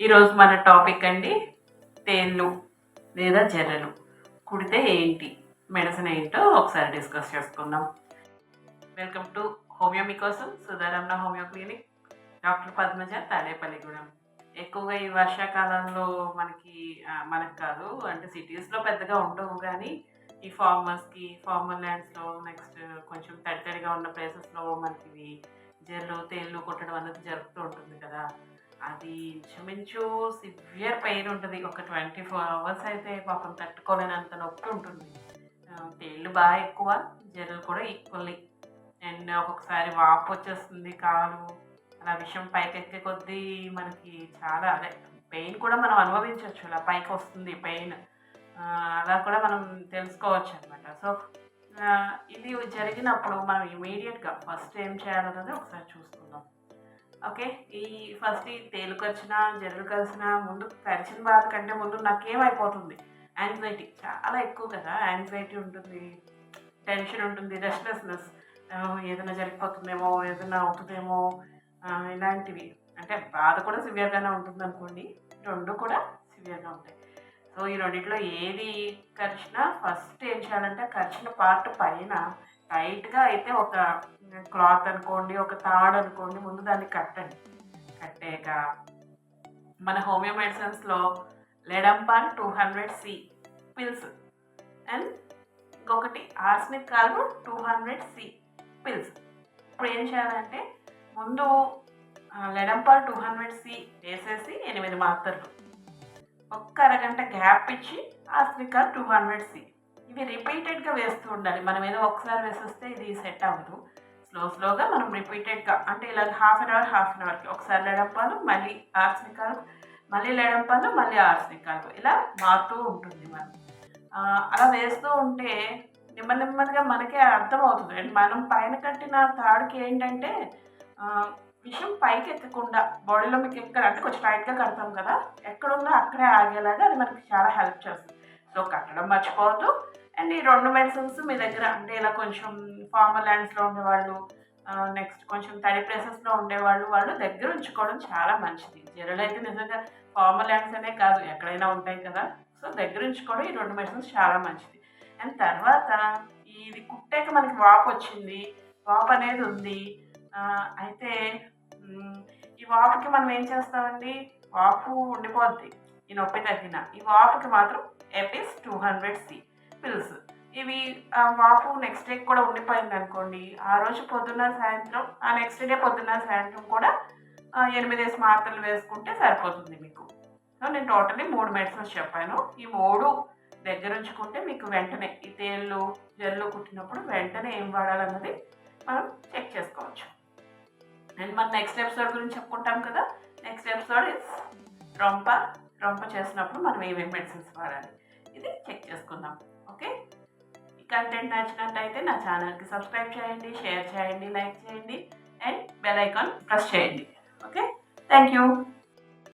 ఈరోజు మన టాపిక్ అండి తేళ్ళు లేదా జర్రెలు కుడితే ఏంటి మెడిసిన్ ఏంటో ఒకసారి డిస్కస్ చేసుకుందాం. వెల్కమ్ టు హోమియో మీకోసం Sudharamana homeo clinic, doctor Padmaja, Tadepalligudem. ఎక్కువగా ఈ వర్షాకాలంలో మనకు కాదు అంటే సిటీస్లో పెద్దగా ఉండవు, కానీ ఈ ఫార్మర్ ల్యాండ్స్లో నెక్స్ట్ కొంచెం తడితడిగా ఉన్న ప్లేసెస్లో మనకి ఇవి తేళ్ళు కొట్టడం అనేది జరుగుతూ ఉంటుంది కదా. అది ఇంచుమించు సివియర్ పెయిన్ ఉంటుంది. ఒక 24 అవర్స్ అయితే పాపం తట్టుకోలేనంత నొప్పి ఉంటుంది. తేళ్ళు బాగా ఎక్కువ, జర్రలు కూడా ఈక్వల్లీ. అండ్ ఒక్కొక్కసారి వాపు వచ్చేస్తుంది కాలు, అలా విషయం పైకెక్కే కొద్దీ మనకి చాలా అదే పెయిన్ కూడా మనం అనుభవించవచ్చు. అలా పైకి వస్తుంది పెయిన్, అలా కూడా మనం తెలుసుకోవచ్చు అనమాట. సో ఇది జరిగినప్పుడు మనం ఇమీడియట్గా ఫస్ట్ ఏం చేయాలన్నది ఒకసారి చూసుకుందాం. ఓకే, ఈ తేలు కరిచినా జర్రలు కరిచినా ముందు కరిచిన బాధ కంటే ముందు నాకేమైపోతుంది, యాంగ్జైటీ చాలా ఎక్కువ కదా. యాంగ్జైటీ ఉంటుంది, టెన్షన్ ఉంటుంది, రెస్ట్లెస్నెస్, ఏదైనా జరిగిపోతుందేమో, ఏదైనా అవుతుందేమో, ఇలాంటివి. అంటే బాధ కూడా సివియర్గానే ఉంటుంది అనుకోండి, రెండు కూడా సివియర్గా ఉంటాయి. సో ఈ రెండిట్లో ఏది కరిచినా ఫస్ట్ ఏం చేయాలంటే కరిచిన పార్ట్ పైన టైట్గా అయితే ఒక క్లాత్ అనుకోండి, ఒక తాడు అనుకోండి, ముందు దాన్ని కట్టండి. కట్టాక మన హోమియో మెడిసిన్స్లో లెడంపాన్ 200C పిల్స్ అండ్ ఇంకొకటి ఆర్సనిక్ కార్బన్ 200C పిల్స్. ఇప్పుడు ఏం చేయాలంటే ముందు లెడంపాన్ 200C వేసేసి 8 మాత్రలు, ఒక్క అరగంట గ్యాప్ ఇచ్చి ఆర్సనిక్ కార్బన్ 200C ఇవి రిపీటెడ్గా వేస్తూ ఉండాలి. మనం ఏదో ఒకసారి వేసేస్తే ఇది సెట్ అవ్వదు. స్లోగా మనం రిపీటెడ్గా అంటే ఇలా హాఫ్ అన్ అవర్కి ఒకసారి లెడంపాలు, మళ్ళీ ఆర్సనిక్ కార్బన్, మళ్ళీ లెడంపాలు, మళ్ళీ ఆర్సనిక్ కార్బన్, ఇలా మారుతూ ఉంటుంది. మనం అలా వేస్తూ ఉంటే నెమ్మదిగా మనకే అర్థమవుతుంది. అండ్ మనం పైన కట్టిన తాడుకి ఏంటంటే విషయం పైకి ఎక్కకుండా బాడీలో మీకు ఎక్కడ అంటే కొంచెం టైట్గా కడతాం కదా, ఎక్కడుందో అక్కడే ఆగేలాగా అది మనకి చాలా హెల్ప్ చేస్తుంది. సో కట్టడం మర్చిపోవద్దు. అండ్ ఈ 2 మెడిసిన్స్ మీ దగ్గర అంటే ఇలా కొంచెం ఫార్మర్ ల్యాండ్స్లో ఉండేవాళ్ళు, నెక్స్ట్ కొంచెం తడి ప్లేసెస్లో ఉండేవాళ్ళు దగ్గర ఉంచుకోవడం చాలా మంచిది. జర్రలు అయితే నిజంగా ఫార్మర్ ల్యాండ్స్ అనే కాదు, ఎక్కడైనా ఉంటాయి కదా. సో దగ్గర ఉంచుకోవడం ఈ 2 మెడిసిన్స్ చాలా మంచిది. అండ్ తర్వాత ఇది కుట్టాక మనకి వాపు వచ్చింది, వాపు అనేది ఉంది. అయితే ఈ వాపుకి మనం ఏం చేస్తామండి, వాపు ఉండిపోద్ది ఈ నొప్పి తగ్గిన. ఈ వాపుకి మాత్రం ఎపిస్ 200C పిల్స్. ఇవి వాపు నెక్స్ట్ డే కూడా ఉండిపోయింది అనుకోండి, ఆ రోజు పొద్దున్న సాయంత్రం, ఆ నెక్స్ట్ డే పొద్దున్న సాయంత్రం కూడా 8 మాత్రలు వేసుకుంటే సరిపోతుంది మీకు. సో నేను టోటల్లీ 3 మెడిసిన్స్ చెప్పాను. ఈ 3 దగ్గర ఉంచుకుంటే మీకు వెంటనే ఈ తేళ్ళు జర్రలు కుట్టినప్పుడు వెంటనే ఏం వాడాలన్నది మనం చెక్ చేసుకోవచ్చు. అండ్ మన నెక్స్ట్ ఎపిసోడ్ గురించి చెప్పుకుంటాం కదా. నెక్స్ట్ ఎపిసోడ్ ఇస్ రొంప చేసినప్పుడు మనం ఏమేమి మెడిసిన్స్ వాడాలి ఇది చెక్ చేసుకుందాం. ఓకే, ఈ కంటెంట్ నచ్చినట్టయితే నా ఛానల్కి సబ్స్క్రైబ్ చేయండి, షేర్ చేయండి, లైక్ చేయండి అండ్ బెల్ ఐకాన్ ప్రెస్ చేయండి. Okay, thank you.